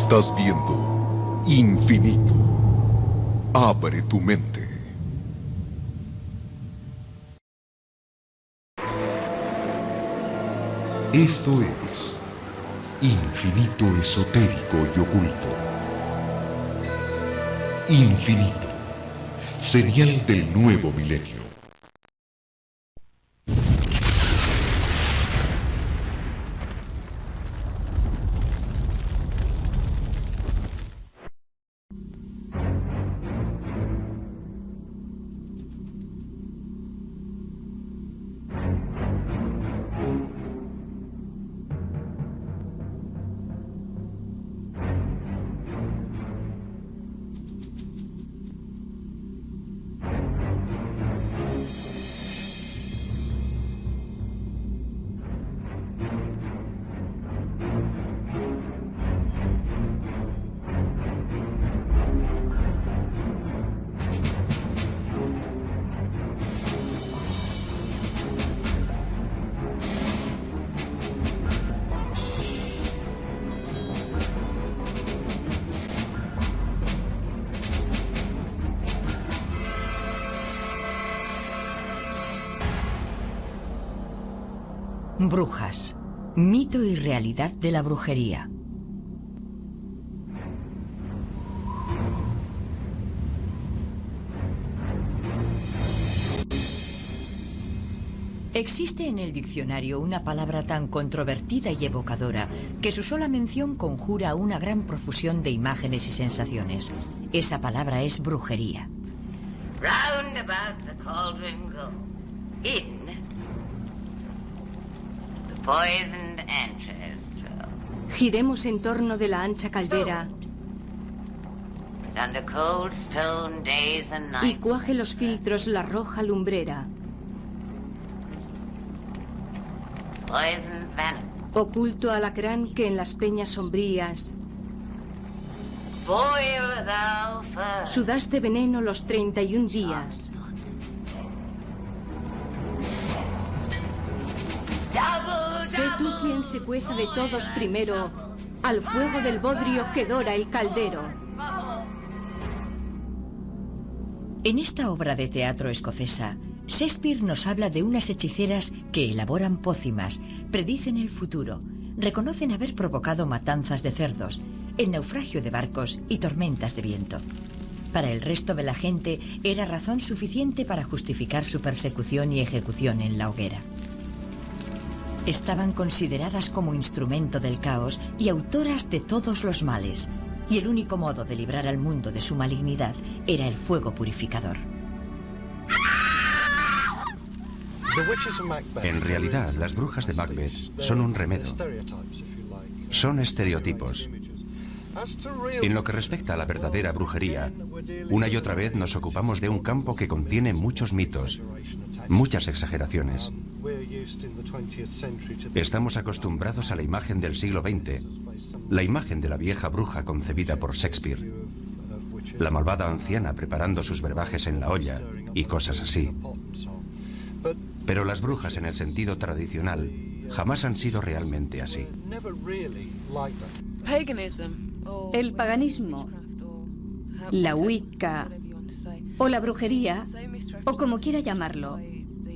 Estás viendo infinito. Abre tu mente. Esto es Infinito Esotérico y Oculto. Infinito. Señal del nuevo milenio. Brujas. Mito y realidad de la brujería. Existe en el diccionario una palabra tan controvertida y evocadora que su sola mención conjura una gran profusión de imágenes y sensaciones. Esa palabra es brujería. Round about the cauldron go, in the poisoned entrails throw. Giremos en torno de la ancha caldera Under cold stone days and y nights. cuaje los filtros la roja lumbrera. Poisoned venom. Oculto alacrán que en las peñas sombrías Boil thou first. sudaste veneno los 31 días. Sé tú quien se cueza de todos primero al fuego del bodrio que dora el caldero. En esta obra de teatro escocesa, Shakespeare nos habla de unas hechiceras que elaboran pócimas, predicen el futuro, reconocen haber provocado matanzas de cerdos, el naufragio de barcos y tormentas de viento. Para el resto de la gente era razón suficiente para justificar su persecución y ejecución en la hoguera. Estaban consideradas como instrumento del caos y autoras de todos los males, y el único modo de librar al mundo de su malignidad era el fuego purificador. En realidad, las brujas de Macbeth son un remedo. Son estereotipos. En lo que respecta a la verdadera brujería, una y otra vez nos ocupamos de un campo que contiene muchos mitos, muchas exageraciones. Estamos acostumbrados a la imagen del siglo XX, la imagen de la vieja bruja concebida por Shakespeare, la malvada anciana preparando sus brebajes en la olla y cosas así. Pero las brujas en el sentido tradicional jamás han sido realmente así. El paganismo, la Wicca o la brujería, o como quiera llamarlo,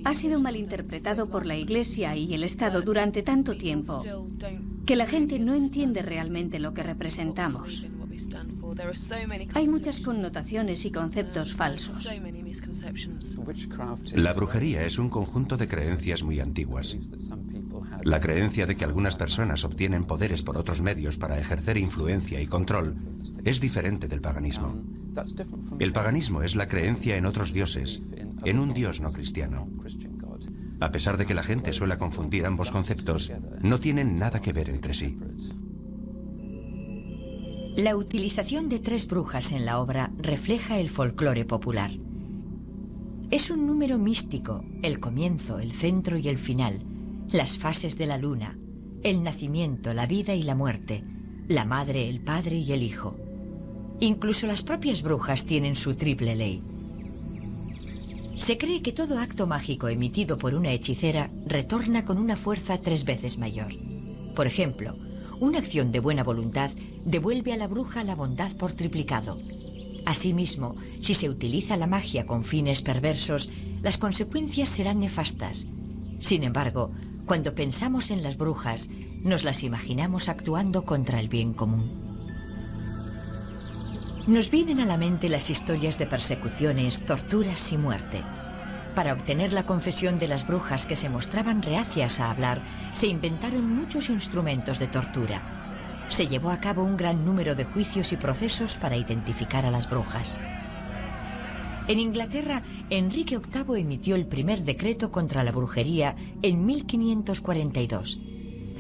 ha sido malinterpretado por la Iglesia y el Estado durante tanto tiempo que la gente no entiende realmente lo que representamos. Hay muchas connotaciones y conceptos falsos. La brujería es un conjunto de creencias muy antiguas. La creencia de que algunas personas obtienen poderes por otros medios para ejercer influencia y control es diferente del paganismo. El paganismo es la creencia en otros dioses, en un dios no cristiano. A pesar de que la gente suele confundir ambos conceptos, no tienen nada que ver entre sí. La utilización de 3 brujas en la obra refleja el folclore popular. Es un número místico, el comienzo, el centro y el final, las fases de la luna, el nacimiento, la vida y la muerte, la madre, el padre y el hijo. Incluso las propias brujas tienen su triple ley. Se cree que todo acto mágico emitido por una hechicera retorna con una fuerza 3 veces mayor. Por ejemplo, una acción de buena voluntad devuelve a la bruja la bondad por triplicado. Asimismo, si se utiliza la magia con fines perversos, las consecuencias serán nefastas. Sin embargo, cuando pensamos en las brujas, nos las imaginamos actuando contra el bien común. Nos vienen a la mente las historias de persecuciones, torturas y muerte. Para obtener la confesión de las brujas que se mostraban reacias a hablar, se inventaron muchos instrumentos de tortura. Se llevó a cabo un gran número de juicios y procesos para identificar a las brujas. En Inglaterra, Enrique VIII emitió el primer decreto contra la brujería en 1542.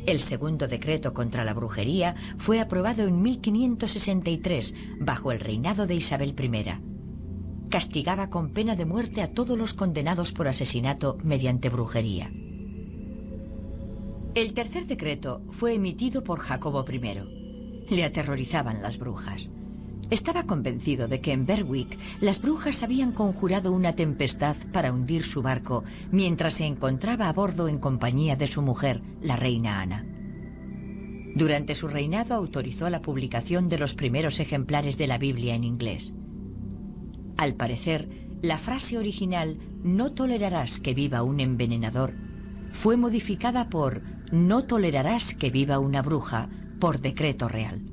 El segundo decreto contra la brujería fue aprobado en 1563, bajo el reinado de Isabel I. Castigaba con pena de muerte a todos los condenados por asesinato mediante brujería. El tercer decreto fue emitido por Jacobo I. Le aterrorizaban las brujas. Estaba convencido de que en Berwick las brujas habían conjurado una tempestad para hundir su barco mientras se encontraba a bordo en compañía de su mujer, la reina Ana. Durante su reinado autorizó la publicación de los primeros ejemplares de la Biblia en inglés. Al parecer, la frase original «No tolerarás que viva un envenenador» fue modificada por «No tolerarás que viva una bruja» por decreto real.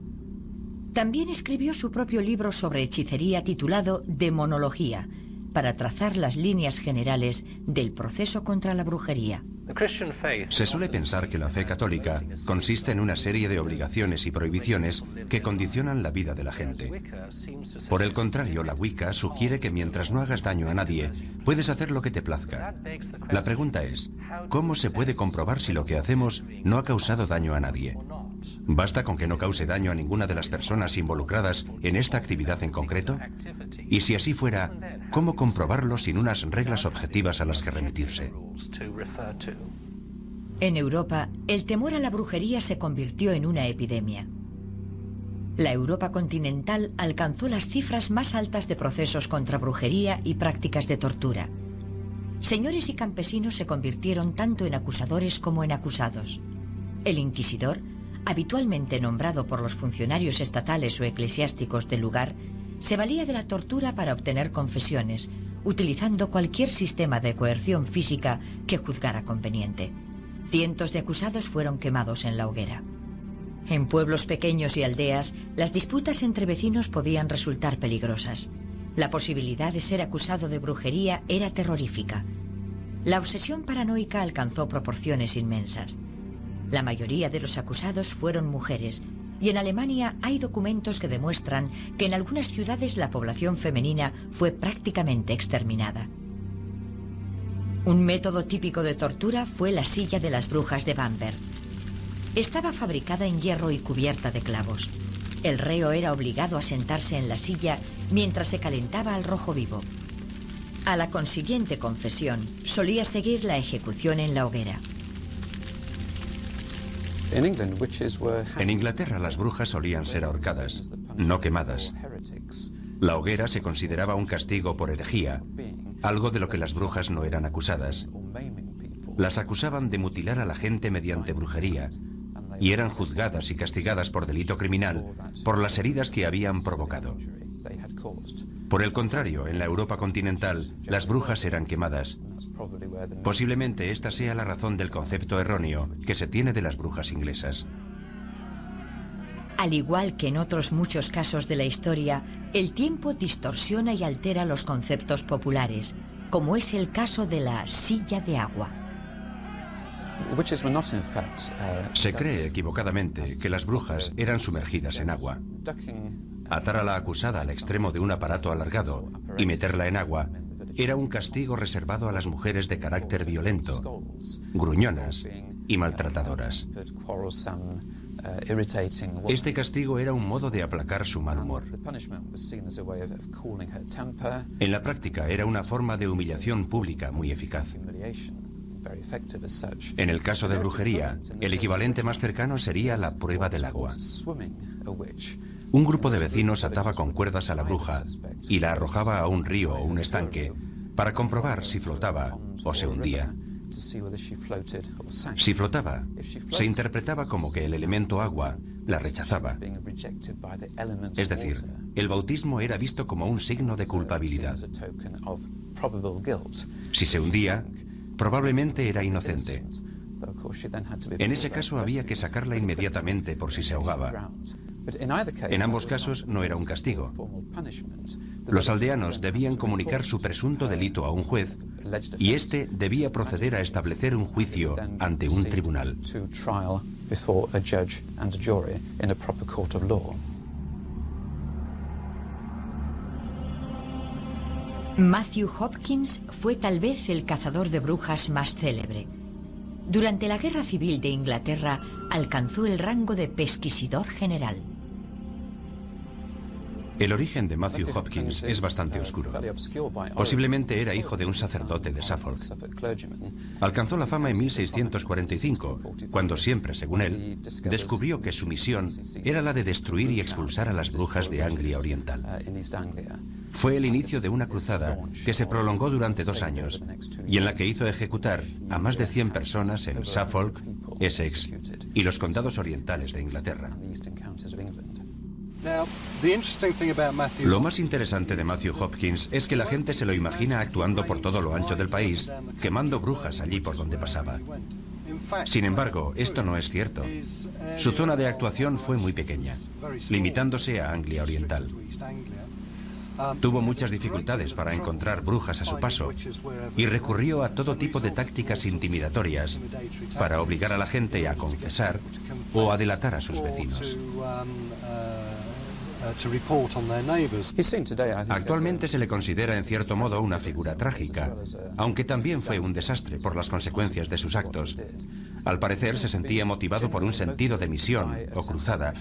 También escribió su propio libro sobre hechicería titulado Demonología, para trazar las líneas generales del proceso contra la brujería. Se suele pensar que la fe católica consiste en una serie de obligaciones y prohibiciones que condicionan la vida de la gente. Por el contrario, la Wicca sugiere que mientras no hagas daño a nadie, puedes hacer lo que te plazca. La pregunta es, ¿cómo se puede comprobar si lo que hacemos no ha causado daño a nadie? ¿Basta con que no cause daño a ninguna de las personas involucradas en esta actividad en concreto? Y si así fuera, ¿cómo comprobarlo sin unas reglas objetivas a las que remitirse? En Europa, el temor a la brujería se convirtió en una epidemia. La Europa continental alcanzó las cifras más altas de procesos contra brujería y prácticas de tortura. Señores y campesinos se convirtieron tanto en acusadores como en acusados. El inquisidor, habitualmente nombrado por los funcionarios estatales o eclesiásticos del lugar, se valía de la tortura para obtener confesiones, utilizando cualquier sistema de coerción física que juzgara conveniente. Cientos de acusados fueron quemados en la hoguera. En pueblos pequeños y aldeas, las disputas entre vecinos podían resultar peligrosas. La posibilidad de ser acusado de brujería era terrorífica. La obsesión paranoica alcanzó proporciones inmensas. La mayoría de los acusados fueron mujeres, y en Alemania hay documentos que demuestran que en algunas ciudades la población femenina fue prácticamente exterminada. Un método típico de tortura fue la silla de las brujas de Bamberg. Estaba fabricada en hierro y cubierta de clavos. El reo era obligado a sentarse en la silla mientras se calentaba al rojo vivo. A la consiguiente confesión solía seguir la ejecución en la hoguera. En Inglaterra las brujas solían ser ahorcadas, no quemadas. La hoguera se consideraba un castigo por herejía, algo de lo que las brujas no eran acusadas. Las acusaban de mutilar a la gente mediante brujería y eran juzgadas y castigadas por delito criminal por las heridas que habían provocado. Por el contrario, en la Europa continental, las brujas eran quemadas. Posiblemente esta sea la razón del concepto erróneo que se tiene de las brujas inglesas. Al igual que en otros muchos casos de la historia, el tiempo distorsiona y altera los conceptos populares, como es el caso de la silla de agua. Se cree equivocadamente que las brujas eran sumergidas en agua. Atar a la acusada al extremo de un aparato alargado y meterla en agua era un castigo reservado a las mujeres de carácter violento, gruñonas y maltratadoras. Este castigo era un modo de aplacar su mal humor. En la práctica era una forma de humillación pública muy eficaz. En el caso de brujería, el equivalente más cercano sería la prueba del agua. Un grupo de vecinos ataba con cuerdas a la bruja y la arrojaba a un río o un estanque para comprobar si flotaba o se hundía. Si flotaba, se interpretaba como que el elemento agua la rechazaba. Es decir, el bautismo era visto como un signo de culpabilidad. Si se hundía, probablemente era inocente. En ese caso había que sacarla inmediatamente por si se ahogaba. En ambos casos no era un castigo. Los aldeanos debían comunicar su presunto delito a un juez y éste debía proceder a establecer un juicio ante un tribunal. Matthew Hopkins fue tal vez el cazador de brujas más célebre. Durante la Guerra Civil de Inglaterra alcanzó el rango de pesquisidor general. El origen de Matthew Hopkins es bastante oscuro. Posiblemente era hijo de un sacerdote de Suffolk. Alcanzó la fama en 1645, cuando siempre, según él, descubrió que su misión era la de destruir y expulsar a las brujas de Anglia Oriental. Fue el inicio de una cruzada que se prolongó durante 2 años y en la que hizo ejecutar a más de 100 personas en Suffolk, Essex y los condados orientales de Inglaterra. Lo más interesante de Matthew Hopkins es que la gente se lo imagina actuando por todo lo ancho del país, quemando brujas allí por donde pasaba. Sin embargo, esto no es cierto. Su zona de actuación fue muy pequeña, limitándose a Anglia Oriental. Tuvo muchas dificultades para encontrar brujas a su paso y recurrió a todo tipo de tácticas intimidatorias para obligar a la gente a confesar o a delatar a sus vecinos. Actualmente se le considera en cierto modo una figura trágica, aunque también fue un desastre por las consecuencias de sus actos. Al parecer se sentía motivado por un sentido de misión o cruzada.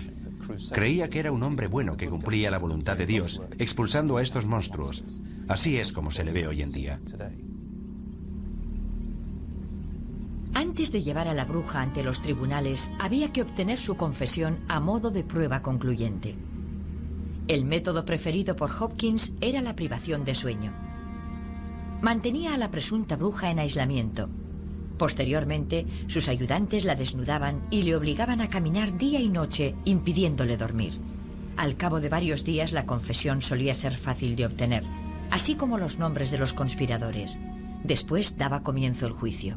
Creía que era un hombre bueno que cumplía la voluntad de Dios, expulsando a estos monstruos. Así es como se le ve hoy en día. Antes de llevar a la bruja ante los tribunales, había que obtener su confesión a modo de prueba concluyente. El método preferido por Hopkins era la privación de sueño. Mantenía a la presunta bruja en aislamiento. Posteriormente, sus ayudantes la desnudaban y le obligaban a caminar día y noche, impidiéndole dormir. Al cabo de varios días, la confesión solía ser fácil de obtener, así como los nombres de los conspiradores. Después daba comienzo el juicio.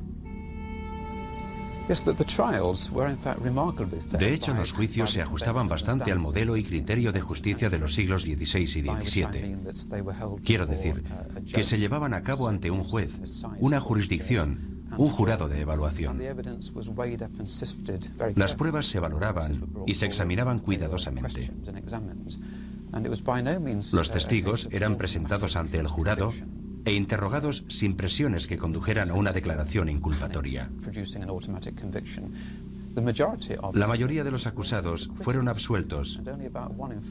De hecho, los juicios se ajustaban bastante al modelo y criterio de justicia de los siglos XVI y XVII. Quiero decir, que se llevaban a cabo ante un juez, una jurisdicción, un jurado de evaluación. Las pruebas se valoraban y se examinaban cuidadosamente. Los testigos eran presentados ante el jurado e interrogados sin presiones que condujeran a una declaración inculpatoria. La mayoría de los acusados fueron absueltos.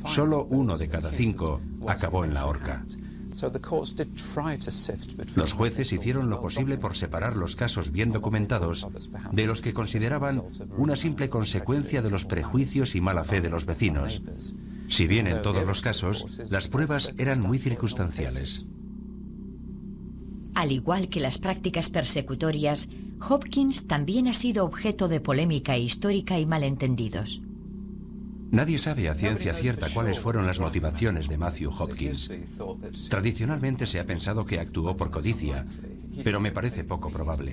Solo 1 de cada 5 acabó en la horca. Los jueces hicieron lo posible por separar los casos bien documentados de los que consideraban una simple consecuencia de los prejuicios y mala fe de los vecinos. Si bien en todos los casos, las pruebas eran muy circunstanciales. Al igual que las prácticas persecutorias, Hopkins también ha sido objeto de polémica histórica y malentendidos. Nadie sabe a ciencia cierta cuáles fueron las motivaciones de Matthew Hopkins. Tradicionalmente se ha pensado que actuó por codicia, pero me parece poco probable.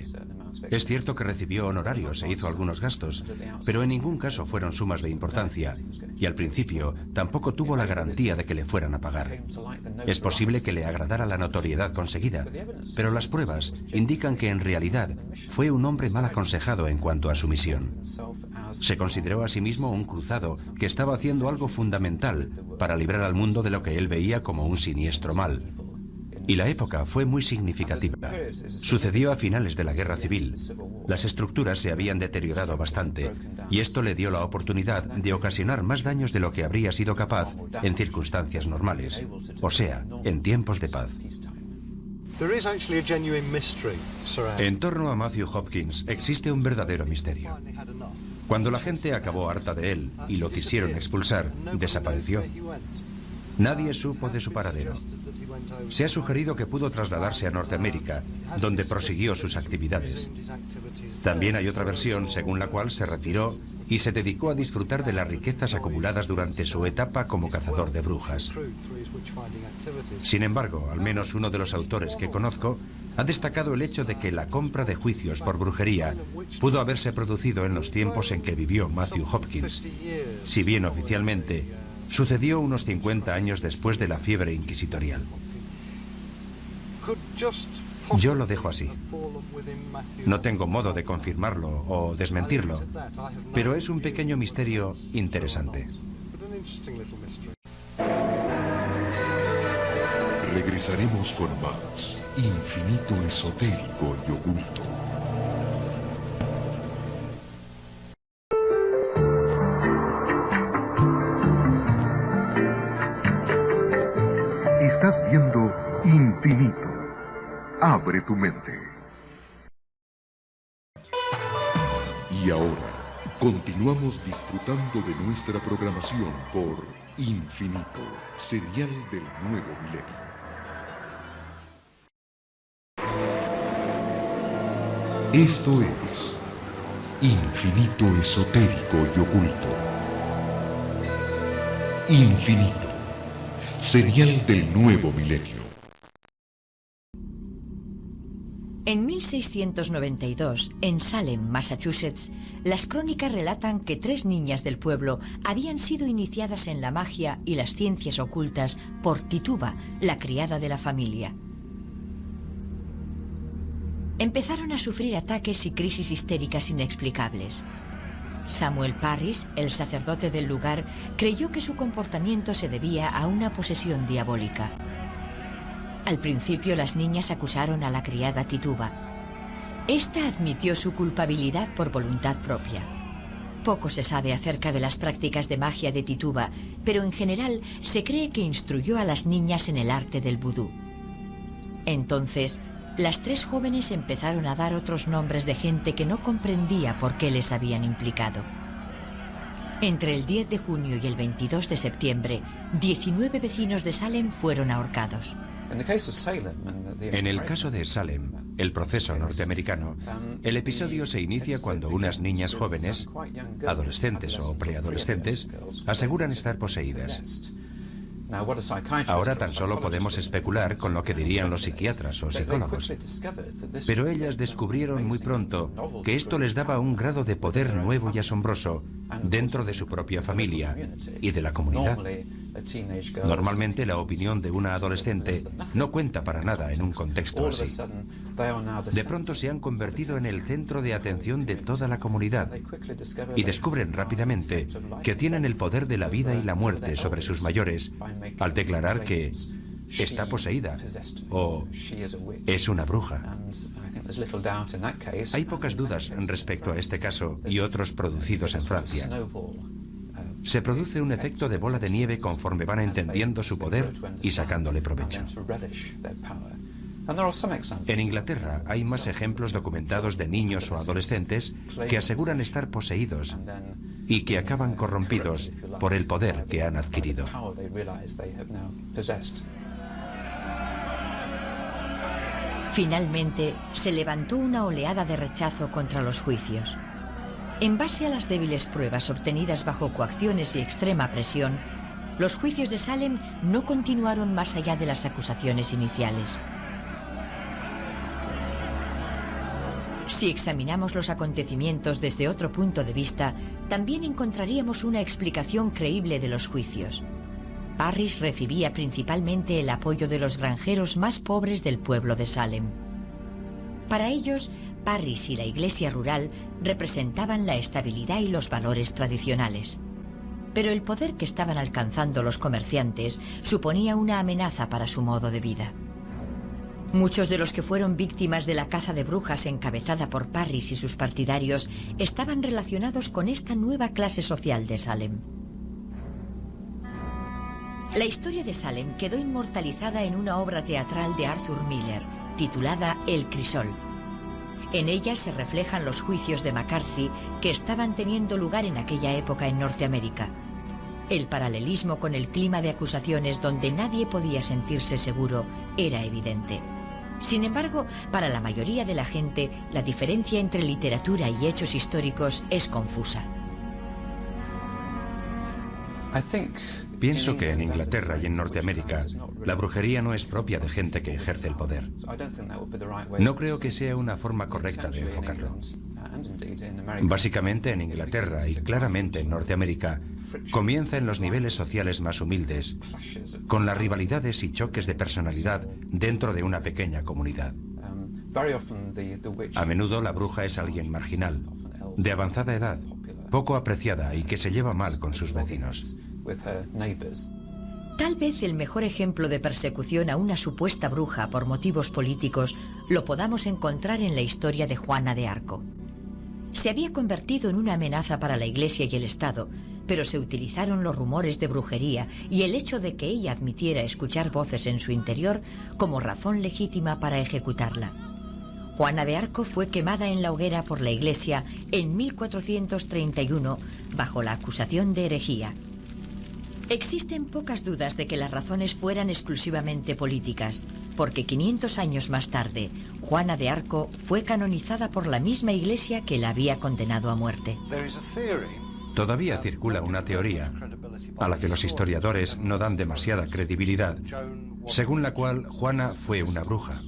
Es cierto que recibió honorarios e hizo algunos gastos, pero en ningún caso fueron sumas de importancia, y al principio tampoco tuvo la garantía de que le fueran a pagar. Es posible que le agradara la notoriedad conseguida, pero las pruebas indican que en realidad fue un hombre mal aconsejado en cuanto a su misión. Se consideró a sí mismo un cruzado que estaba haciendo algo fundamental para librar al mundo de lo que él veía como un siniestro mal. Y la época fue muy significativa. Sucedió a finales de la Guerra Civil. Las estructuras se habían deteriorado bastante y esto le dio la oportunidad de ocasionar más daños de lo que habría sido capaz en circunstancias normales, o sea, en tiempos de paz. En torno a Matthew Hopkins existe un verdadero misterio. Cuando la gente acabó harta de él y lo quisieron expulsar, desapareció. Nadie supo de su paradero. Se ha sugerido que pudo trasladarse a Norteamérica, donde prosiguió sus actividades. También hay otra versión según la cual se retiró y se dedicó a disfrutar de las riquezas acumuladas durante su etapa como cazador de brujas. Sin embargo, al menos uno de los autores que conozco ha destacado el hecho de que la compra de juicios por brujería pudo haberse producido en los tiempos en que vivió Matthew Hopkins, si bien oficialmente sucedió unos 50 años después de la fiebre inquisitorial. Yo lo dejo así. No tengo modo de confirmarlo o desmentirlo, pero es un pequeño misterio interesante. Regresaremos con más Infinito Esotérico y Oculto. Estás viendo Infinito. Abre tu mente. Y ahora, continuamos disfrutando de nuestra programación por Infinito, serial del nuevo milenio. Esto es Infinito Esotérico y Oculto. Infinito, serial del nuevo milenio. En 1692, en Salem, Massachusetts, las crónicas relatan que 3 niñas del pueblo habían sido iniciadas en la magia y las ciencias ocultas por Tituba, la criada de la familia. Empezaron a sufrir ataques y crisis histéricas inexplicables. Samuel Parris, el sacerdote del lugar, creyó que su comportamiento se debía a una posesión diabólica. Al principio las niñas acusaron a la criada Tituba. Esta admitió su culpabilidad por voluntad propia. Poco se sabe acerca de las prácticas de magia de Tituba, pero en general se cree que instruyó a las niñas en el arte del vudú. Entonces, las 3 jóvenes empezaron a dar otros nombres de gente que no comprendía por qué les habían implicado. Entre el 10 de junio y el 22 de septiembre, 19 vecinos de Salem fueron ahorcados. En el caso de Salem, el proceso norteamericano, el episodio se inicia cuando unas niñas jóvenes, adolescentes o preadolescentes, aseguran estar poseídas. Ahora tan solo podemos especular con lo que dirían los psiquiatras o psicólogos. Pero ellas descubrieron muy pronto que esto les daba un grado de poder nuevo y asombroso dentro de su propia familia y de la comunidad. Normalmente la opinión de una adolescente no cuenta para nada en un contexto así. De pronto se han convertido en el centro de atención de toda la comunidad y descubren rápidamente que tienen el poder de la vida y la muerte sobre sus mayores al declarar que está poseída o es una bruja. Hay pocas dudas respecto a este caso y otros producidos en Francia. Se produce un efecto de bola de nieve conforme van entendiendo su poder y sacándole provecho. En Inglaterra hay más ejemplos documentados de niños o adolescentes que aseguran estar poseídos y que acaban corrompidos por el poder que han adquirido. Finalmente, se levantó una oleada de rechazo contra los juicios. En base a las débiles pruebas obtenidas bajo coacciones y extrema presión, los juicios de Salem no continuaron más allá de las acusaciones iniciales. Si examinamos los acontecimientos desde otro punto de vista, también encontraríamos una explicación creíble de los juicios. Parris recibía principalmente el apoyo de los granjeros más pobres del pueblo de Salem. Para ellos, Parris y la iglesia rural representaban la estabilidad y los valores tradicionales. Pero el poder que estaban alcanzando los comerciantes suponía una amenaza para su modo de vida. Muchos de los que fueron víctimas de la caza de brujas encabezada por Parris y sus partidarios estaban relacionados con esta nueva clase social de Salem. La historia de Salem quedó inmortalizada en una obra teatral de Arthur Miller, titulada El Crisol. En ella se reflejan los juicios de McCarthy que estaban teniendo lugar en aquella época en Norteamérica. El paralelismo con el clima de acusaciones donde nadie podía sentirse seguro era evidente. Sin embargo, para la mayoría de la gente, la diferencia entre literatura y hechos históricos es confusa. Pienso que en Inglaterra y en Norteamérica la brujería no es propia de gente que ejerce el poder. No creo que sea una forma correcta de enfocarlo. Básicamente en Inglaterra y claramente en Norteamérica comienza en los niveles sociales más humildes, con las rivalidades y choques de personalidad dentro de una pequeña comunidad. A menudo la bruja es alguien marginal, de avanzada edad, poco apreciada y que se lleva mal con sus vecinos. Tal vez el mejor ejemplo de persecución a una supuesta bruja por motivos políticos lo podamos encontrar en la historia de Juana de Arco. Se había convertido en una amenaza para la Iglesia y el Estado, pero se utilizaron los rumores de brujería y el hecho de que ella admitiera escuchar voces en su interior como razón legítima para ejecutarla. Juana de Arco fue quemada en la hoguera por la Iglesia en 1431 bajo la acusación de herejía. Existen pocas dudas de que las razones fueran exclusivamente políticas, porque 500 años más tarde, Juana de Arco fue canonizada por la misma Iglesia que la había condenado a muerte. Todavía circula una teoría, a la que los historiadores no dan demasiada credibilidad, según la cual Juana fue una bruja.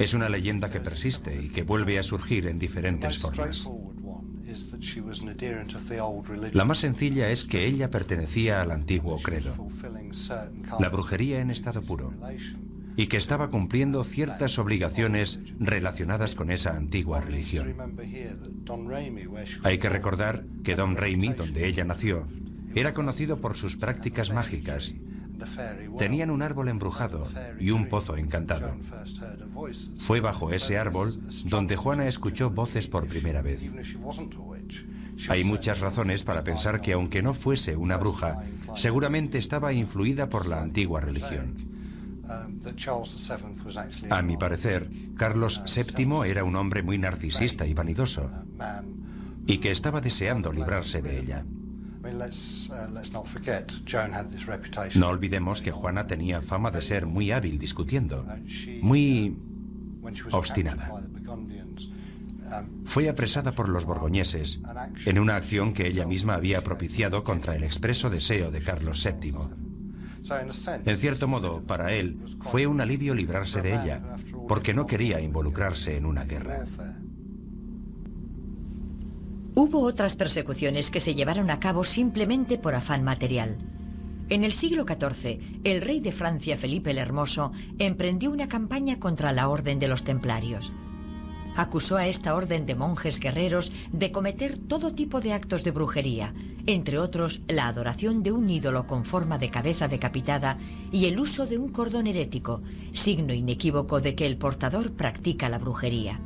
Es una leyenda que persiste y que vuelve a surgir en diferentes formas. La más sencilla es que ella pertenecía al antiguo credo, la brujería en estado puro, y que estaba cumpliendo ciertas obligaciones relacionadas con esa antigua religión. Hay que recordar que Domremy, donde ella nació, era conocido por sus prácticas mágicas. Tenían un árbol embrujado y un pozo encantado. Fue bajo ese árbol donde Juana escuchó voces por primera vez. Hay muchas razones para pensar que aunque no fuese una bruja, seguramente estaba influida por la antigua religión. A mi parecer, Carlos VII era un hombre muy narcisista y vanidoso, y que estaba deseando librarse de ella. No olvidemos que Juana tenía fama de ser muy hábil discutiendo, muy obstinada. Fue apresada por los borgoñeses en una acción que ella misma había propiciado contra el expreso deseo de Carlos VII. En cierto modo, para él, fue un alivio librarse de ella, porque no quería involucrarse en una guerra. Hubo otras persecuciones que se llevaron a cabo simplemente por afán material. En el siglo XIV, el rey de Francia, Felipe el Hermoso, emprendió una campaña contra la Orden de los Templarios. Acusó a esta orden de monjes guerreros de cometer todo tipo de actos de brujería, entre otros la adoración de un ídolo con forma de cabeza decapitada y el uso de un cordón herético, signo inequívoco de que el portador practica la brujería.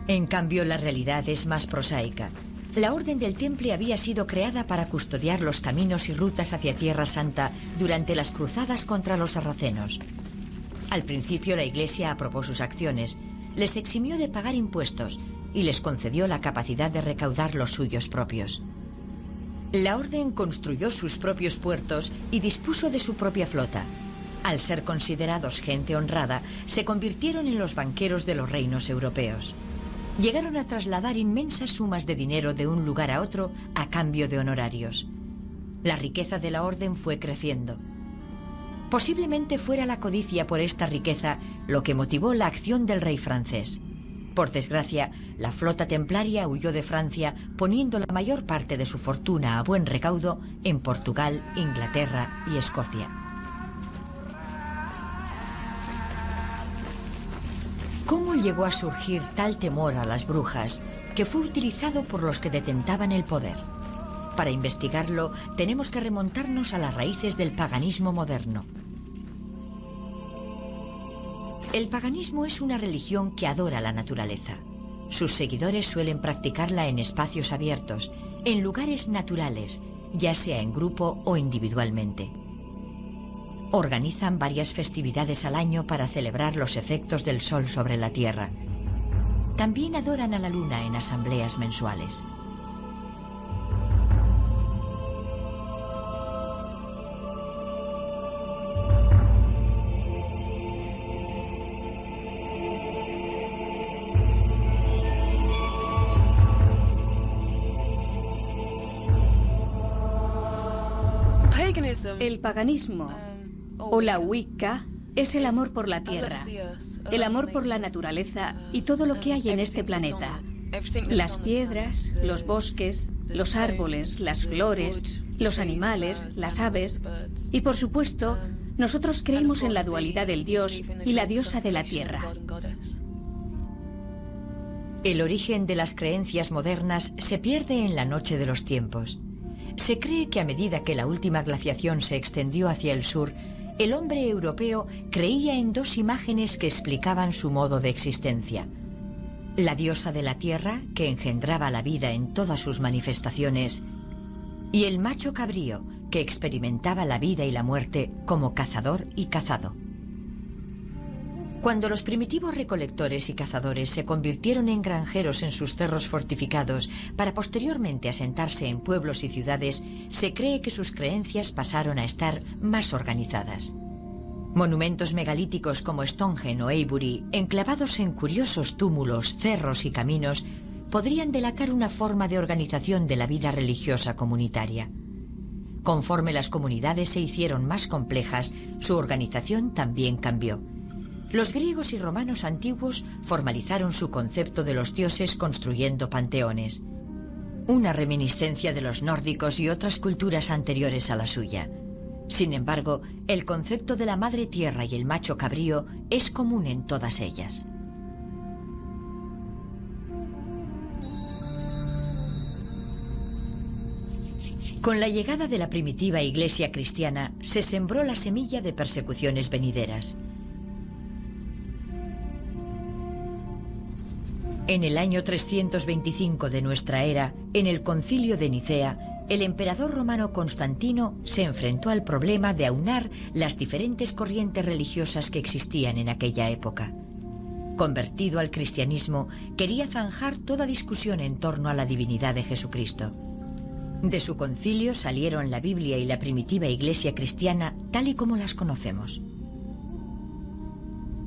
En cambio, la realidad es más prosaica. La Orden del Temple había sido creada para custodiar los caminos y rutas hacia Tierra Santa durante las cruzadas contra los sarracenos. Al principio, la Iglesia aprobó sus acciones, les eximió de pagar impuestos y les concedió la capacidad de recaudar los suyos propios. La Orden construyó sus propios puertos y dispuso de su propia flota. Al ser considerados gente honrada, se convirtieron en los banqueros de los reinos europeos. Llegaron a trasladar inmensas sumas de dinero de un lugar a otro a cambio de honorarios. La riqueza de la Orden fue creciendo. Posiblemente fuera la codicia por esta riqueza lo que motivó la acción del rey francés. Por desgracia, la flota templaria huyó de Francia, poniendo la mayor parte de su fortuna a buen recaudo en Portugal, Inglaterra y Escocia. ¿Cómo llegó a surgir tal temor a las brujas que fue utilizado por los que detentaban el poder? Para investigarlo, tenemos que remontarnos a las raíces del paganismo moderno. El paganismo es una religión que adora la naturaleza. Sus seguidores suelen practicarla en espacios abiertos, en lugares naturales, ya sea en grupo o individualmente. Organizan varias festividades al año para celebrar los efectos del sol sobre la Tierra. También adoran a la luna en asambleas mensuales. El paganismo o la Wicca es el amor por la tierra, el amor por la naturaleza y todo lo que hay en este planeta. Las piedras, los bosques, los árboles, las flores, los animales, las aves y, por supuesto, nosotros creemos en la dualidad del dios y la diosa de la tierra. El origen de las creencias modernas se pierde en la noche de los tiempos. Se cree que a medida que la última glaciación se extendió hacia el sur, el hombre europeo creía en dos imágenes que explicaban su modo de existencia. La diosa de la tierra, que engendraba la vida en todas sus manifestaciones, y el macho cabrío, que experimentaba la vida y la muerte como cazador y cazado. Cuando los primitivos recolectores y cazadores se convirtieron en granjeros en sus cerros fortificados para posteriormente asentarse en pueblos y ciudades, se cree que sus creencias pasaron a estar más organizadas. Monumentos megalíticos como Stonehenge o Avebury, enclavados en curiosos túmulos, cerros y caminos, podrían delatar una forma de organización de la vida religiosa comunitaria. Conforme las comunidades se hicieron más complejas, su organización también cambió. Los griegos y romanos antiguos formalizaron su concepto de los dioses construyendo panteones, una reminiscencia de los nórdicos y otras culturas anteriores a la suya. Sin embargo, el concepto de la madre tierra y el macho cabrío es común en todas ellas. Con la llegada de la primitiva iglesia cristiana, se sembró la semilla de persecuciones venideras. En el año 325 de nuestra era, en el Concilio de Nicea, el emperador romano Constantino se enfrentó al problema de aunar las diferentes corrientes religiosas que existían en aquella época. Convertido al cristianismo, quería zanjar toda discusión en torno a la divinidad de Jesucristo. De su concilio salieron la Biblia y la primitiva iglesia cristiana tal y como las conocemos.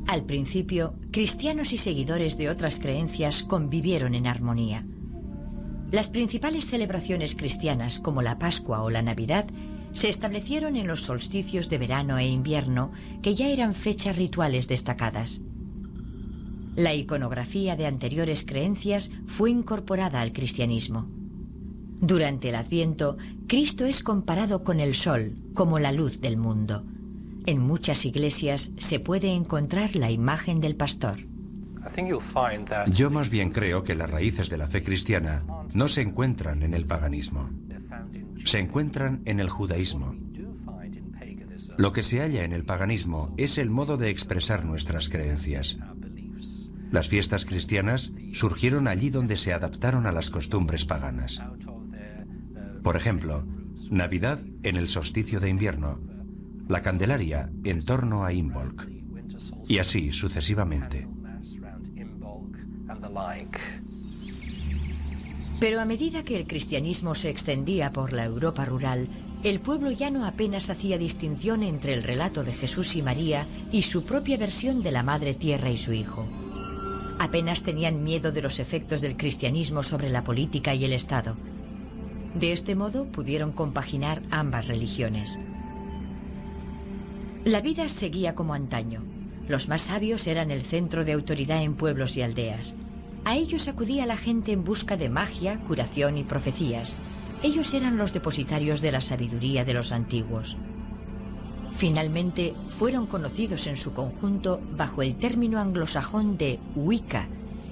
Al principio, cristianos y seguidores de otras creencias convivieron en armonía. Las principales celebraciones cristianas, como la Pascua o la Navidad, se establecieron en los solsticios de verano e invierno, que ya eran fechas rituales destacadas. La iconografía de anteriores creencias fue incorporada al cristianismo. Durante el Adviento, Cristo es comparado con el sol, como la luz del mundo. En muchas iglesias se puede encontrar la imagen del pastor. Yo más bien creo que las raíces de la fe cristiana no se encuentran en el paganismo. Se encuentran en el judaísmo. Lo que se halla en el paganismo es el modo de expresar nuestras creencias. Las fiestas cristianas surgieron allí donde se adaptaron a las costumbres paganas. Por ejemplo, Navidad en el solsticio de invierno, la Candelaria en torno a Imbolc, y así sucesivamente. Pero a medida que el cristianismo se extendía por la Europa rural, el pueblo llano apenas hacía distinción entre el relato de Jesús y María y su propia versión de la Madre Tierra y su Hijo. Apenas tenían miedo de los efectos del cristianismo sobre la política y el Estado. De este modo pudieron compaginar ambas religiones. La vida seguía como antaño. Los más sabios eran el centro de autoridad en pueblos y aldeas. A ellos acudía la gente en busca de magia, curación y profecías. Ellos eran los depositarios de la sabiduría de los antiguos. Finalmente, fueron conocidos en su conjunto bajo el término anglosajón de Wicca,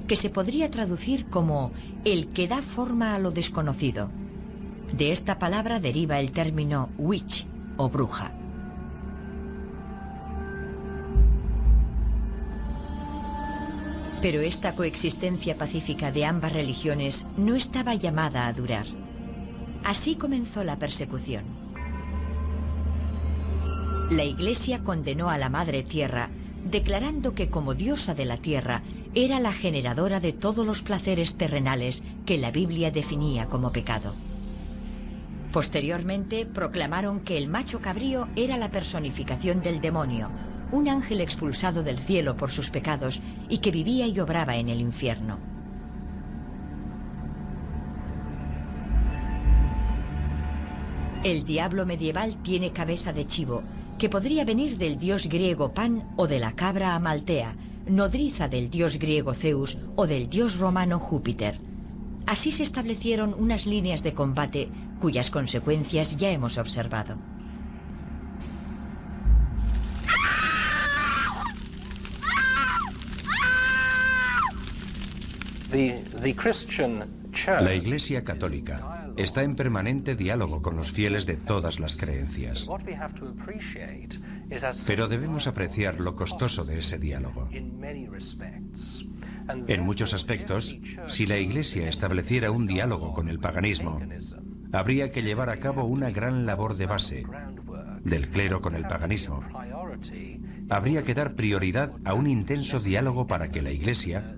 que se podría traducir como el que da forma a lo desconocido. De esta palabra deriva el término witch o bruja. Pero esta coexistencia pacífica de ambas religiones no estaba llamada a durar. Así comenzó la persecución. La Iglesia condenó a la Madre Tierra, declarando que como diosa de la tierra era la generadora de todos los placeres terrenales que la Biblia definía como pecado. Posteriormente proclamaron que el macho cabrío era la personificación del demonio, un ángel expulsado del cielo por sus pecados y que vivía y obraba en el infierno. El diablo medieval tiene cabeza de chivo, que podría venir del dios griego Pan o de la cabra Amaltea, nodriza del dios griego Zeus o del dios romano Júpiter. Así se establecieron unas líneas de combate cuyas consecuencias ya hemos observado. La Iglesia Católica está en permanente diálogo con los fieles de todas las creencias. Pero debemos apreciar lo costoso de ese diálogo. En muchos aspectos, si la Iglesia estableciera un diálogo con el paganismo, habría que llevar a cabo una gran labor de base, del clero con el paganismo. Habría que dar prioridad a un intenso diálogo para que la Iglesia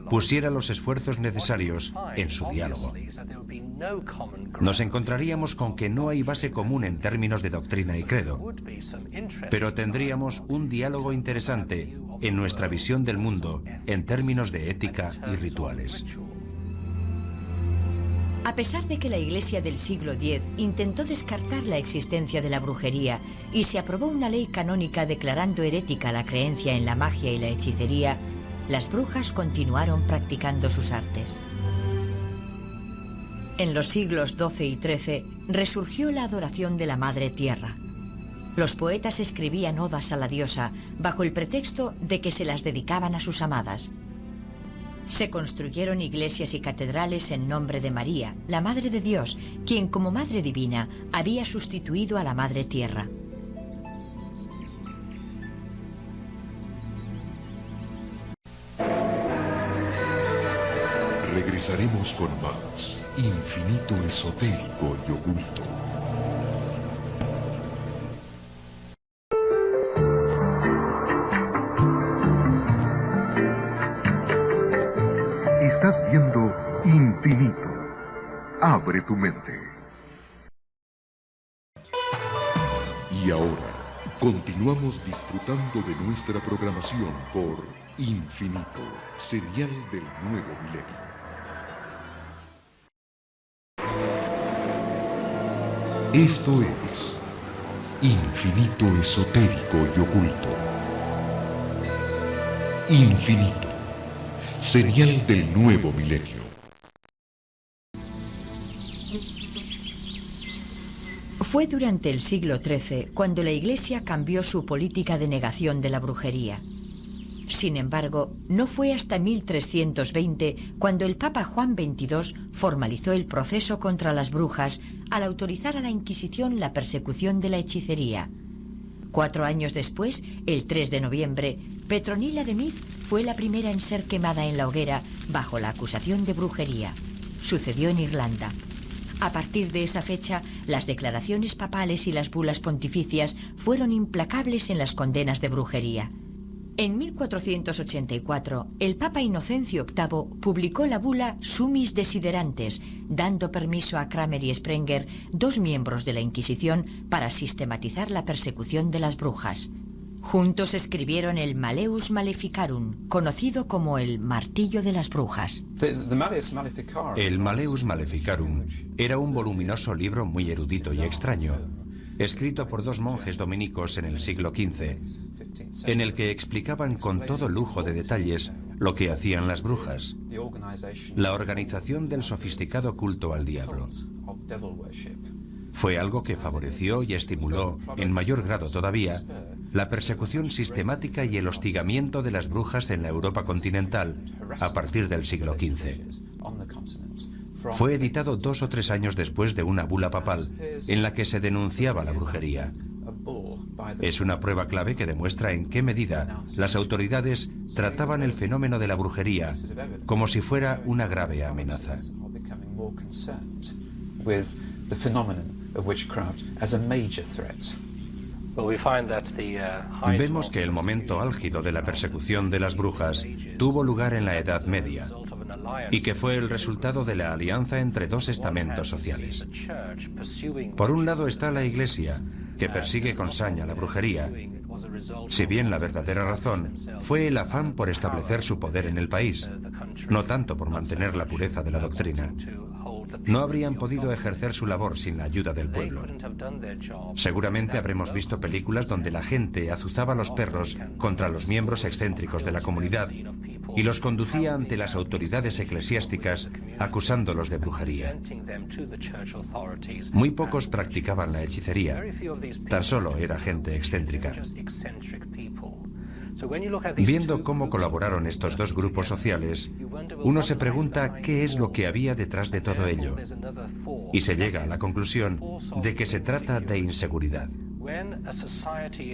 pusiera los esfuerzos necesarios en su diálogo. Nos encontraríamos con que no hay base común en términos de doctrina y credo, pero tendríamos un diálogo interesante en nuestra visión del mundo en términos de ética y rituales. A pesar de que la Iglesia del siglo X intentó descartar la existencia de la brujería y se aprobó una ley canónica declarando herética la creencia en la magia y la hechicería, las brujas continuaron practicando sus artes. En los siglos XII y XIII resurgió la adoración de la Madre Tierra. Los poetas escribían odas a la diosa bajo el pretexto de que se las dedicaban a sus amadas. Se construyeron iglesias y catedrales en nombre de María, la Madre de Dios, quien como Madre Divina había sustituido a la Madre Tierra. Regresaremos con más Infinito Esotérico y Oculto. Estás viendo Infinito. Abre tu mente. Y ahora, continuamos disfrutando de nuestra programación por Infinito, serial del nuevo milenio. Esto es Infinito Esotérico y Oculto. Infinito, serial del nuevo milenio. Fue durante el siglo XIII cuando la Iglesia cambió su política de negación de la brujería. Sin embargo, no fue hasta 1320 cuando el Papa Juan XXII formalizó el proceso contra las brujas al autorizar a la Inquisición la persecución de la hechicería. 4 años después, el 3 de noviembre, Petronila de Meath fue la primera en ser quemada en la hoguera bajo la acusación de brujería. Sucedió en Irlanda. A partir de esa fecha, las declaraciones papales y las bulas pontificias fueron implacables en las condenas de brujería. En 1484, el Papa Inocencio VIII publicó la bula Summis Desiderantes, dando permiso a Kramer y Sprenger, 2 miembros de la Inquisición, para sistematizar la persecución de las brujas. Juntos escribieron el Malleus Maleficarum, conocido como el Martillo de las Brujas. El Malleus Maleficarum era un voluminoso libro muy erudito y extraño, escrito por 2 monjes dominicos en el siglo XV, en el que explicaban con todo lujo de detalles lo que hacían las brujas, la organización del sofisticado culto al diablo. Fue algo que favoreció y estimuló, en mayor grado todavía, la persecución sistemática y el hostigamiento de las brujas en la Europa continental a partir del siglo XV. Fue editado 2 o 3 años después de una bula papal en la que se denunciaba la brujería. Es una prueba clave que demuestra en qué medida las autoridades trataban el fenómeno de la brujería como si fuera una grave amenaza. Vemos que el momento álgido de la persecución de las brujas tuvo lugar en la Edad Media y que fue el resultado de la alianza entre 2 estamentos sociales. Por un lado está la Iglesia, que persigue con saña la brujería, si bien la verdadera razón fue el afán por establecer su poder en el país, no tanto por mantener la pureza de la doctrina. no habrían podido ejercer su labor sin la ayuda del pueblo. Seguramente habremos visto películas donde la gente azuzaba a los perros contra los miembros excéntricos de la comunidad y los conducía ante las autoridades eclesiásticas acusándolos de brujería. Muy pocos practicaban la hechicería, tan solo era gente excéntrica. Viendo cómo colaboraron estos dos grupos sociales, uno se pregunta qué es lo que había detrás de todo ello, y se llega a la conclusión de que se trata de inseguridad.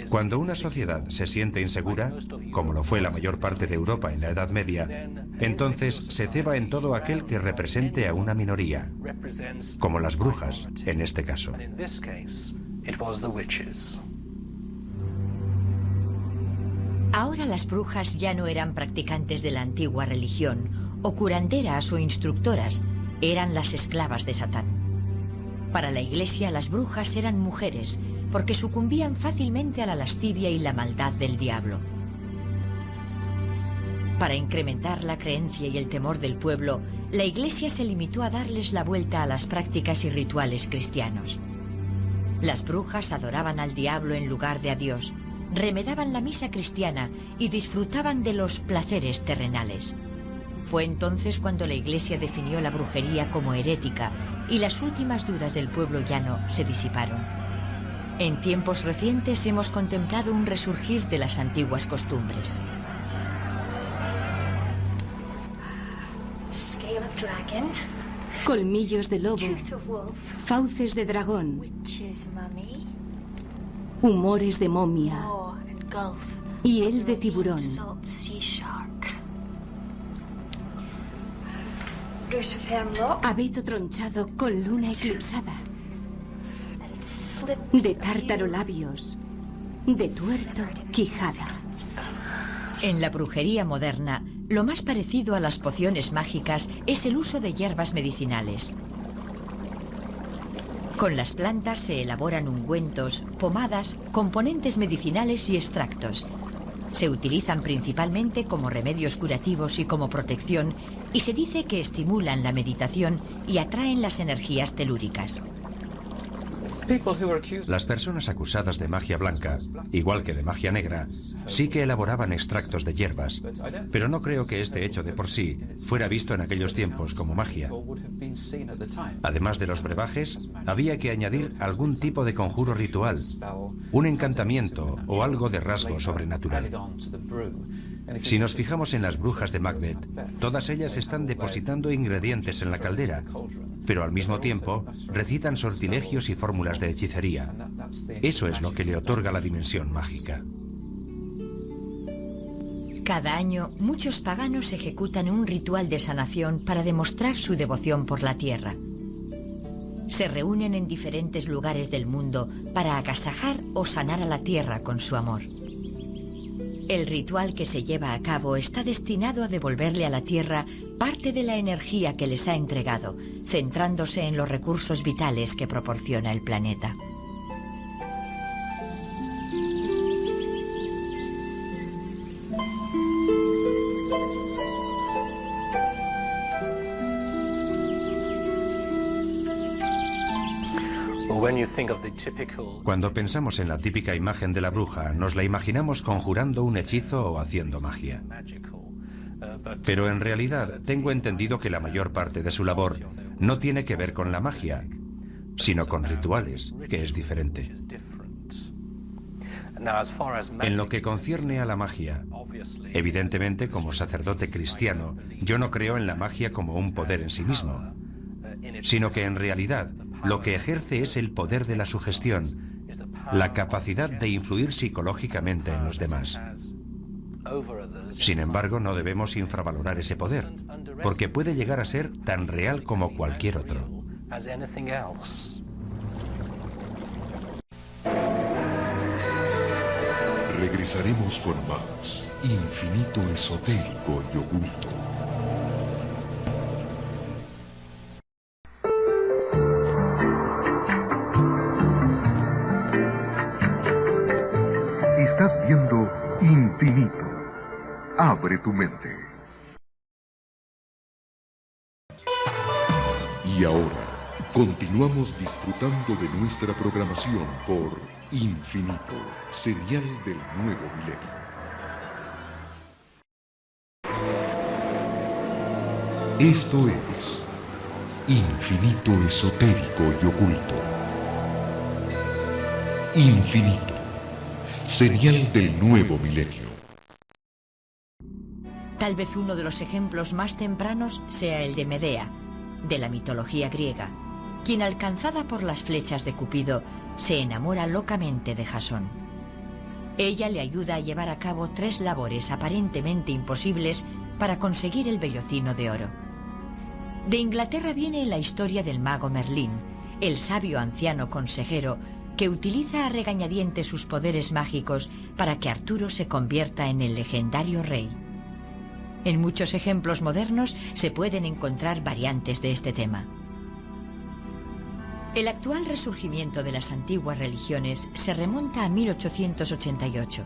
Cuando una sociedad se siente insegura, como lo fue la mayor parte de Europa en la Edad Media, entonces se ceba en todo aquel que represente a una minoría, como las brujas en este caso. Ahora las brujas ya no eran practicantes de la antigua religión, o curanderas o instructoras, eran las esclavas de Satán. Para la Iglesia las brujas eran mujeres, porque sucumbían fácilmente a la lascivia y la maldad del diablo. Para incrementar la creencia y el temor del pueblo, la Iglesia se limitó a darles la vuelta a las prácticas y rituales cristianos. Las brujas adoraban al diablo en lugar de a Dios, remedaban la misa cristiana y disfrutaban de los placeres terrenales. Fue entonces cuando la Iglesia definió la brujería como herética y las últimas dudas del pueblo llano se disiparon. En tiempos recientes hemos contemplado un resurgir de las antiguas costumbres. Colmillos de lobo, fauces de dragón, humores de momia y hiel de tiburón. Abeto tronchado con luna eclipsada, de tártaro labios, de tuerto quijada. En la brujería moderna, lo más parecido a las pociones mágicas es el uso de hierbas medicinales. Con las plantas se elaboran ungüentos, pomadas, componentes medicinales y extractos. Se utilizan principalmente como remedios curativos y como protección, y se dice que estimulan la meditación y atraen las energías telúricas. Las personas acusadas de magia blanca, igual que de magia negra, sí que elaboraban extractos de hierbas, pero no creo que este hecho de por sí fuera visto en aquellos tiempos como magia. Además de los brebajes, había que añadir algún tipo de conjuro ritual, un encantamiento o algo de rasgo sobrenatural. Si nos fijamos en las brujas de Macbeth, todas ellas están depositando ingredientes en la caldera, pero al mismo tiempo recitan sortilegios y fórmulas de hechicería. Eso es lo que le otorga la dimensión mágica. Cada año, muchos paganos ejecutan un ritual de sanación para demostrar su devoción por la tierra. Se reúnen en diferentes lugares del mundo para agasajar o sanar a la tierra con su amor. El ritual que se lleva a cabo está destinado a devolverle a la tierra parte de la energía que les ha entregado, centrándose en los recursos vitales que proporciona el planeta. Cuando pensamos en la típica imagen de la bruja, nos la imaginamos conjurando un hechizo o haciendo magia. Pero en realidad tengo entendido que la mayor parte de su labor no tiene que ver con la magia, sino con rituales, que es diferente. En lo que concierne a la magia, evidentemente como sacerdote cristiano, yo no creo en la magia como un poder en sí mismo, sino que en realidad lo que ejerce es el poder de la sugestión, la capacidad de influir psicológicamente en los demás. Sin embargo, no debemos infravalorar ese poder, porque puede llegar a ser tan real como cualquier otro. Regresaremos con más Infinito Esotérico y Oculto. Estás viendo Infinito. Abre tu mente. Y ahora, continuamos disfrutando de nuestra programación por Infinito, serial del nuevo milenio. Esto es Infinito Esotérico y Oculto. Infinito, serial del nuevo milenio. Tal vez uno de los ejemplos más tempranos sea el de Medea, de la mitología griega, quien, alcanzada por las flechas de Cupido, se enamora locamente de Jasón. Ella le ayuda a llevar a cabo 3 labores aparentemente imposibles para conseguir el vellocino de oro. De Inglaterra viene la historia del mago Merlín, el sabio anciano consejero que utiliza a regañadientes sus poderes mágicos para que Arturo se convierta en el legendario rey. En muchos ejemplos modernos se pueden encontrar variantes de este tema. El actual resurgimiento de las antiguas religiones se remonta a 1888.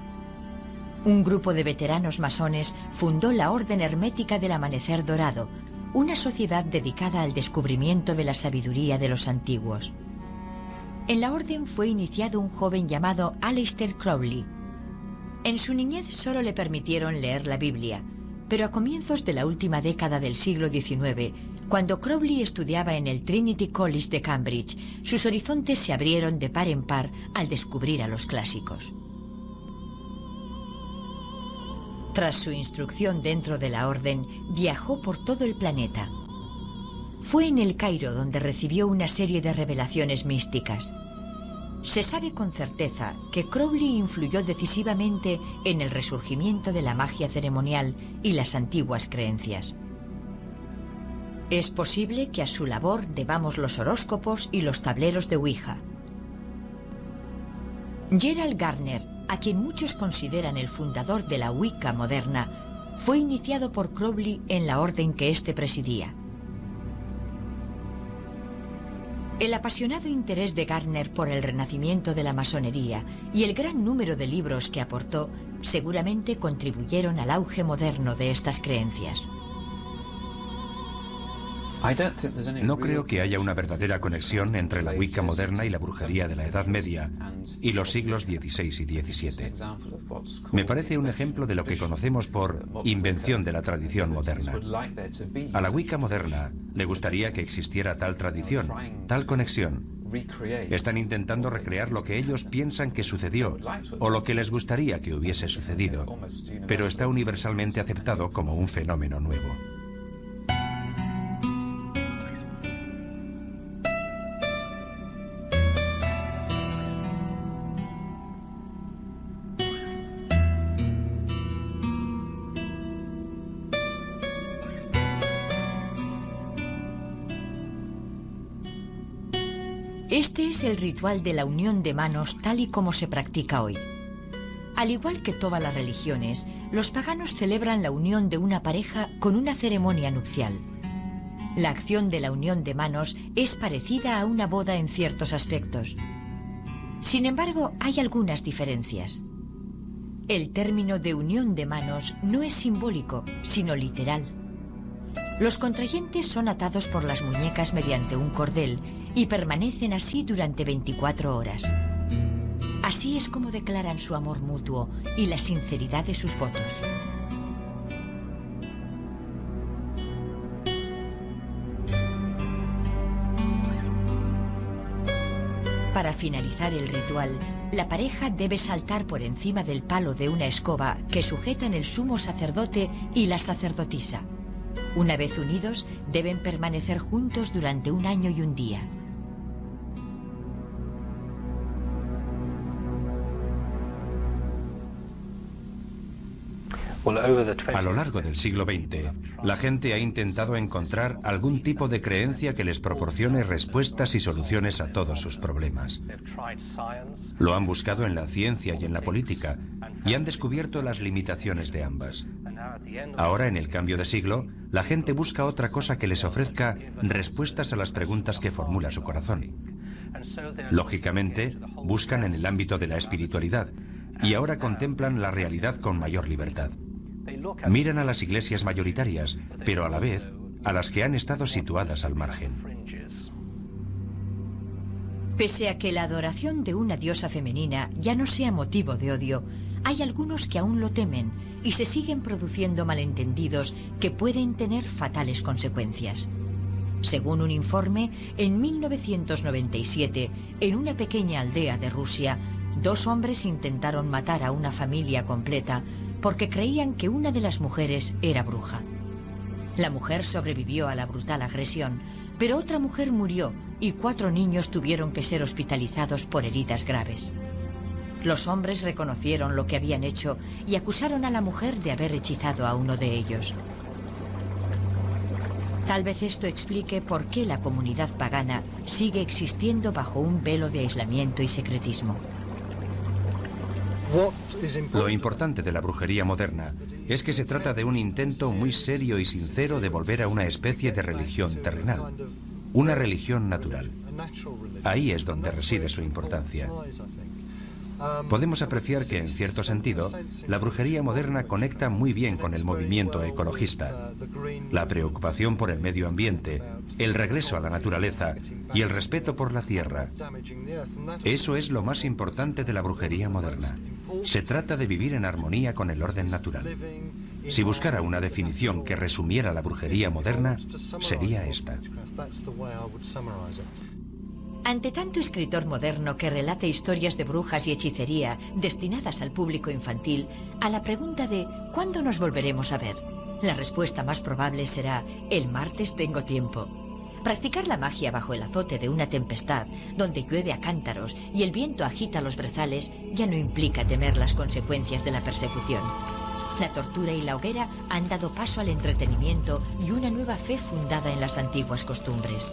Un grupo de veteranos masones fundó la Orden Hermética del Amanecer Dorado, una sociedad dedicada al descubrimiento de la sabiduría de los antiguos. En la orden fue iniciado un joven llamado Aleister Crowley. En su niñez solo le permitieron leer la Biblia, pero a comienzos de la última década del siglo XIX, cuando Crowley estudiaba en el Trinity College de Cambridge, sus horizontes se abrieron de par en par al descubrir a los clásicos. Tras su instrucción dentro de la orden, viajó por todo el planeta. Fue en El Cairo donde recibió una serie de revelaciones místicas. Se sabe con certeza que Crowley influyó decisivamente en el resurgimiento de la magia ceremonial y las antiguas creencias. Es posible que a su labor debamos los horóscopos y los tableros de Ouija. Gerald Gardner, a quien muchos consideran el fundador de la Wicca moderna, fue iniciado por Crowley en la orden que éste presidía. El apasionado interés de Gardner por el renacimiento de la masonería y el gran número de libros que aportó seguramente contribuyeron al auge moderno de estas creencias. No creo que haya una verdadera conexión entre la Wicca moderna y la brujería de la Edad Media y los siglos XVI y XVII. Me parece un ejemplo de lo que conocemos por invención de la tradición moderna. A la Wicca moderna le gustaría que existiera tal tradición, tal conexión. Están intentando recrear lo que ellos piensan que sucedió o lo que les gustaría que hubiese sucedido, pero está universalmente aceptado como un fenómeno nuevo. Este es el ritual de la unión de manos tal y como se practica hoy. Al igual que todas las religiones, los paganos celebran la unión de una pareja con una ceremonia nupcial. La acción de la unión de manos es parecida a una boda en ciertos aspectos. Sin embargo, hay algunas diferencias. El término de unión de manos no es simbólico, sino literal. Los contrayentes son atados por las muñecas mediante un cordel y permanecen así durante 24 horas. Así es como declaran su amor mutuo y la sinceridad de sus votos. Para finalizar el ritual, la pareja debe saltar por encima del palo de una escoba que sujetan el sumo sacerdote y la sacerdotisa. Una vez unidos, deben permanecer juntos durante 1 año y 1 día. A lo largo del siglo XX, la gente ha intentado encontrar algún tipo de creencia que les proporcione respuestas y soluciones a todos sus problemas. Lo han buscado en la ciencia y en la política, y han descubierto las limitaciones de ambas. Ahora, en el cambio de siglo, la gente busca otra cosa que les ofrezca respuestas a las preguntas que formula su corazón. Lógicamente, buscan en el ámbito de la espiritualidad, y ahora contemplan la realidad con mayor libertad. Miran a las iglesias mayoritarias, pero a la vez a las que han estado situadas al margen. Pese a que la adoración de una diosa femenina ya no sea motivo de odio, hay algunos que aún lo temen y se siguen produciendo malentendidos que pueden tener fatales consecuencias. Según un informe, en 1997, en una pequeña aldea de Rusia, 2 hombres intentaron matar a una familia completa porque creían que una de las mujeres era bruja. La mujer sobrevivió a la brutal agresión, pero otra mujer murió y 4 niños tuvieron que ser hospitalizados por heridas graves. Los hombres reconocieron lo que habían hecho y acusaron a la mujer de haber hechizado a uno de ellos. Tal vez esto explique por qué la comunidad pagana sigue existiendo bajo un velo de aislamiento y secretismo. Lo importante de la brujería moderna es que se trata de un intento muy serio y sincero de volver a una especie de religión terrenal, una religión natural. Ahí es donde reside su importancia. Podemos apreciar que, en cierto sentido, la brujería moderna conecta muy bien con el movimiento ecologista. La preocupación por el medio ambiente, el regreso a la naturaleza y el respeto por la tierra. Eso es lo más importante de la brujería moderna. Se trata de vivir en armonía con el orden natural. Si buscara una definición que resumiera la brujería moderna, sería esta. Ante tanto escritor moderno que relate historias de brujas y hechicería destinadas al público infantil, a la pregunta de ¿cuándo nos volveremos a ver?, la respuesta más probable será el martes tengo tiempo. Practicar la magia bajo el azote de una tempestad, donde llueve a cántaros y el viento agita los brezales, ya no implica temer las consecuencias de la persecución. La tortura y la hoguera han dado paso al entretenimiento y una nueva fe fundada en las antiguas costumbres.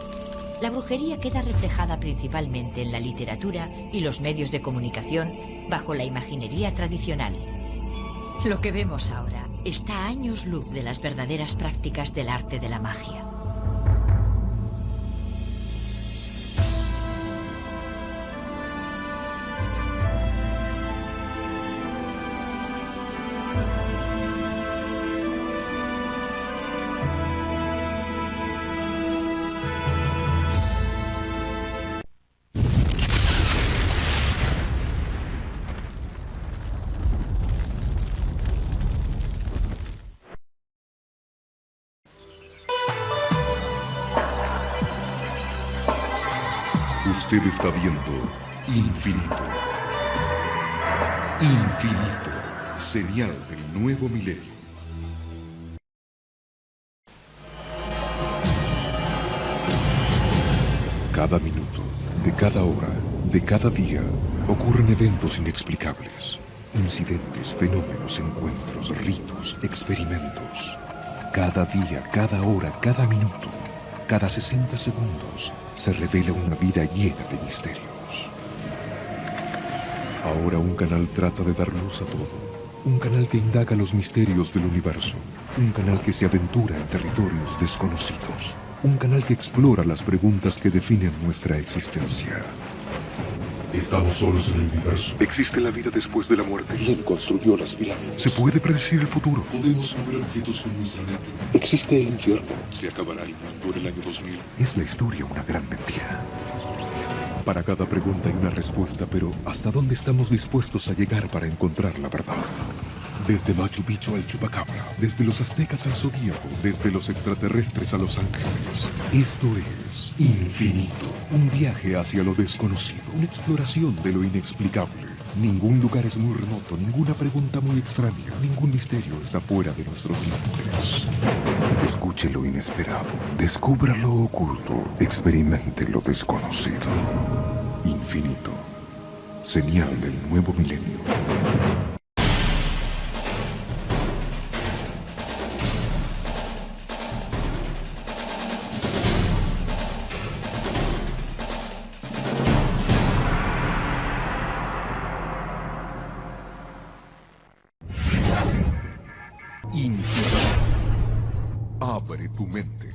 La brujería queda reflejada principalmente en la literatura y los medios de comunicación bajo la imaginería tradicional. Lo que vemos ahora está a años luz de las verdaderas prácticas del arte de la magia. Usted está viendo Infinito. Infinito, señal del nuevo milenio. Cada minuto, de cada hora, de cada día, ocurren eventos inexplicables. Incidentes, fenómenos, encuentros, ritos, experimentos. Cada día, cada hora, cada minuto, cada 60 segundos, se revela una vida llena de misterios. Ahora un canal trata de dar luz a todo. Un canal que indaga los misterios del universo. Un canal que se aventura en territorios desconocidos. Un canal que explora las preguntas que definen nuestra existencia. ¿Estamos solos en el universo? ¿Existe la vida después de la muerte? ¿Quién construyó las pirámides? ¿Se puede predecir el futuro? ¿Podemos mover objetos con nuestra mente? ¿Existe el infierno? ¿Se acabará el mundo en el año 2000? ¿Es la historia una gran mentira? Para cada pregunta hay una respuesta, pero ¿hasta dónde estamos dispuestos a llegar para encontrar la verdad? Desde Machu Picchu al Chupacabra, desde los aztecas al Zodíaco, desde los extraterrestres a los ángeles. Esto es Infinito, un viaje hacia lo desconocido, una exploración de lo inexplicable. Ningún lugar es muy remoto, ninguna pregunta muy extraña, ningún misterio está fuera de nuestros límites. Escuche lo inesperado, descubra lo oculto, experimente lo desconocido. Infinito, señal del nuevo milenio. Infinito. Abre tu mente.